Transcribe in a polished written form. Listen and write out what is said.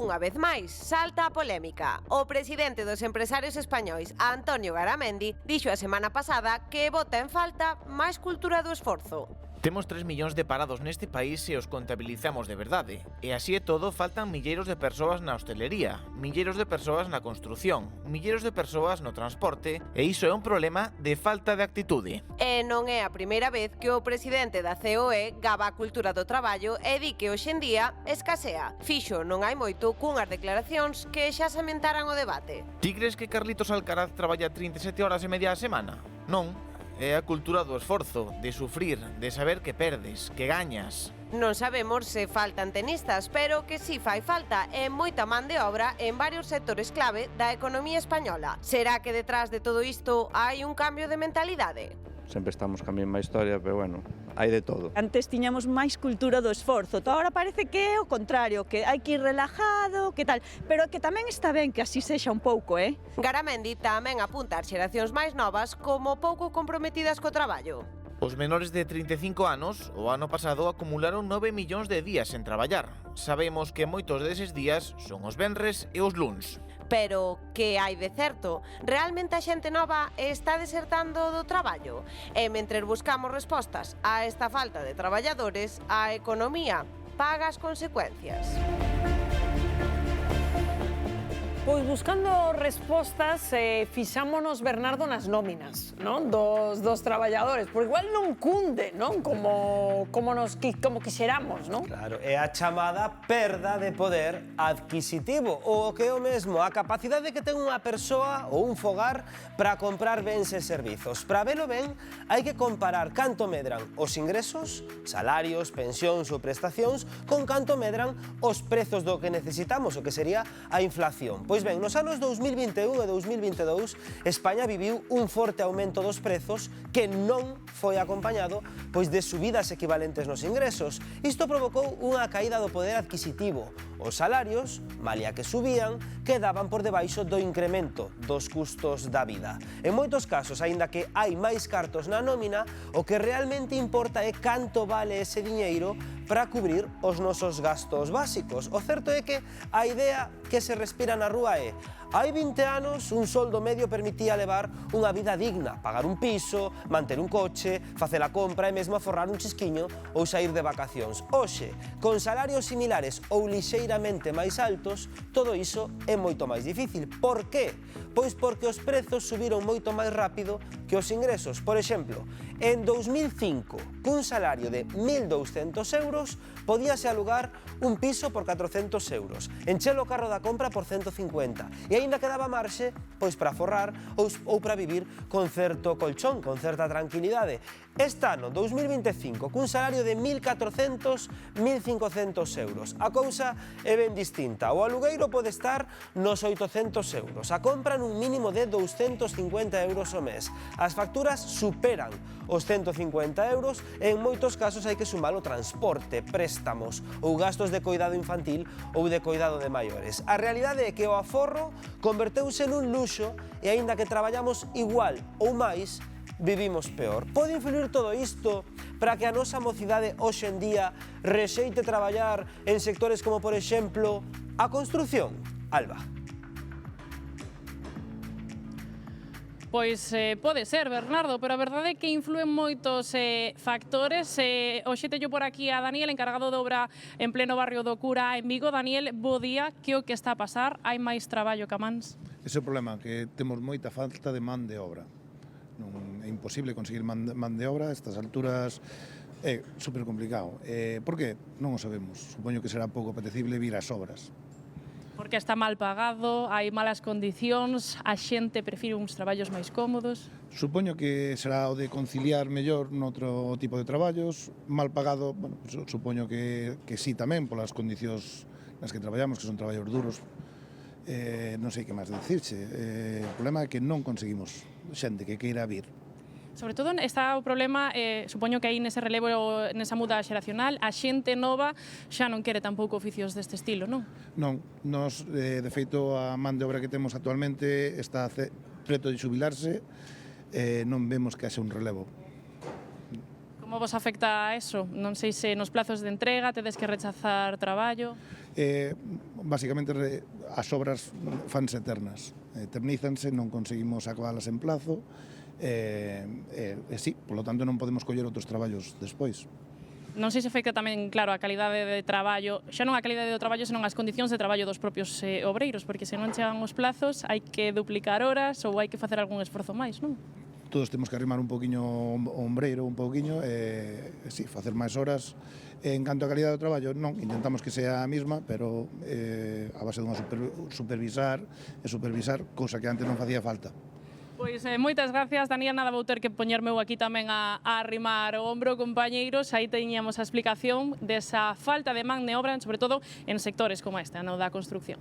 unha vez máis, salta a polémica. O presidente dos empresarios españois, Antonio Garamendi, dixo a semana pasada que bota en falta máis cultura do esforzo. Temos 3 millóns de parados neste país se os contabilizamos de verdade. E así e todo faltan milleiros de persoas na hostelería, milleiros de persoas na construción, milleiros de persoas no transporte, e iso é un problema de falta de actitude. E non é a primeira vez que o presidente da COE gaba a cultura do traballo e di que hoxe en día escasea. Fixo non hai moito cunhas declaracións que xa sementaran o debate. Ti crees que Carlitos Alcaraz traballa 37 horas e media a semana? Non. É a cultura do esforzo, de sufrir, de saber que perdes, que gañas. Non sabemos se faltan tenistas, pero que si fai falta é moita man de obra en varios sectores clave da economía española. Será que detrás de todo isto hai un cambio de mentalidade? Sempre estamos ca mesma historia, pero bueno, hai de todo. Antes tiñamos máis cultura do esforzo, agora parece que é o contrario, que hai que ir relajado, que tal, pero que tamén está ben que así sexa un pouco, Garamendi tamén apunta ás xeracións máis novas como pouco comprometidas co traballo. Os menores de 35 anos o ano pasado acumularon 9 millóns de días sen traballar. Sabemos que moitos deses días son os venres e os luns. Pero que hai de certo? Realmente a xente nova está desertando do traballo? E mentres buscamos respostas a esta falta de traballadores, a economía paga as consecuencias. Pois buscando respostas, fixámonos, Bernardo, nas nóminas, non? Dos traballadores, porque igual non cunde, non? Como quixeramos, non? Claro, é a chamada perda de poder adquisitivo, ou o que é o mesmo, a capacidade que ten unha persoa ou un fogar para comprar bens e servizos. Para velo ben, hai que comparar canto medran os ingresos, salarios, pensións ou prestacións, con canto medran os prezos do que necesitamos, o que sería a inflación. Pois ben, nos anos 2021 e 2022, España viviu un forte aumento dos prezos que non foi acompañado pois de subidas equivalentes nos ingresos. Isto provocou unha caída do poder adquisitivo. Os salarios, malia que subían, quedaban por debaixo do incremento dos custos da vida. En moitos casos, aínda que hai máis cartos na nómina, o que realmente importa é canto vale ese diñeiro para cubrir os nosos gastos básicos. O certo é que a idea que se respira na rúa é: hai 20 anos un soldo medio permitía levar unha vida digna, pagar un piso, manter un coche, facer a compra e mesmo aforrar un chisquiño ou sair de vacacións. Hoxe, con salarios similares ou lixeiramente máis altos, todo iso é moito máis difícil. Por qué? Pois porque os prezos subiron moito máis rápido que os ingresos. Por exemplo, en 2005, cun salario de 1.200 euros, podíase alugar un piso por 400 euros, encher o carro da compra por 150, e aínda quedaba marxe pois para forrar ou para vivir con certo colchón, con certa tranquilidade. Este ano, 2025, cun salario de 1.400, 1.500 euros, a cousa é ben distinta. O alugueiro pode estar nos 800 euros, a compra nun mínimo de 250 euros ao mes. As facturas superan os 150 euros e en moitos casos hai que sumar o transporte, préstamos ou gastos de coidado infantil ou de coidado de maiores. A realidade é que o aforro converteuse nun luxo e aínda que traballamos igual ou máis, vivimos peor. Pode influir todo isto para que a nosa mocidade hoxe en día rexeite traballar en sectores como, por exemplo, a construción? Alba. Pois pode ser, Bernardo, pero a verdade é que influen moitos factores. Hoxe teño por aquí a Daniel, encargado de obra en pleno barrio do Cura, en Vigo. Daniel, bo día, que o que está a pasar? Hai máis traballo que a mans? Ese é o problema, que temos moita falta de man de obra. Non é imposible conseguir man de obra, a estas alturas é super complicado. Por que? Non o sabemos. Supoño que será pouco apetecible vir ás obras. Porque está mal pagado, hai malas condicións, a xente prefire uns traballos máis cómodos. Supoño que será o de conciliar mellor noutro tipo de traballos, mal pagado, bueno, pues, supoño que sí tamén, polas condicións nas que traballamos, que son traballos duros. Non sei que máis dicirche. O problema é que non conseguimos xente que queira vir. Sobre todo está o problema, supoño que aí nese relevo, nesa muda xeracional, a xente nova xa non quere tampouco oficios deste estilo, non? Non, nos, de feito, a man de obra que temos actualmente está preto de xubilarse, non vemos que haxe un relevo. Como Como vos afecta eso? Non sei se nos plazos de entrega tedes que rechazar traballo. Básicamente as obras fanse eternas, eternízanse, non conseguimos acabalas en plazo, sí, polo tanto non podemos coller outros traballos despois. Non sei se afecta tamén, claro, a calidade de traballo, xa non a calidade do traballo, senón as condicións de traballo dos propios obreiros, porque se non chegan os plazos hai que duplicar horas ou hai que facer algún esforzo máis, non? Todos temos que arrimar un poquinho o ombreiro, un poquinho, sí, facer máis horas. En canto a calidade do traballo, non, intentamos que sea a mesma, pero a base dunha supervisar, cousa que antes non facía falta. Pois moitas gracias, Daniel, nada vou ter que poñerme eu aquí tamén a arrimar o ombro, compañeiros. Aí teñíamos a explicación desa falta de man de obra, sobre todo en sectores como este, no da construcción.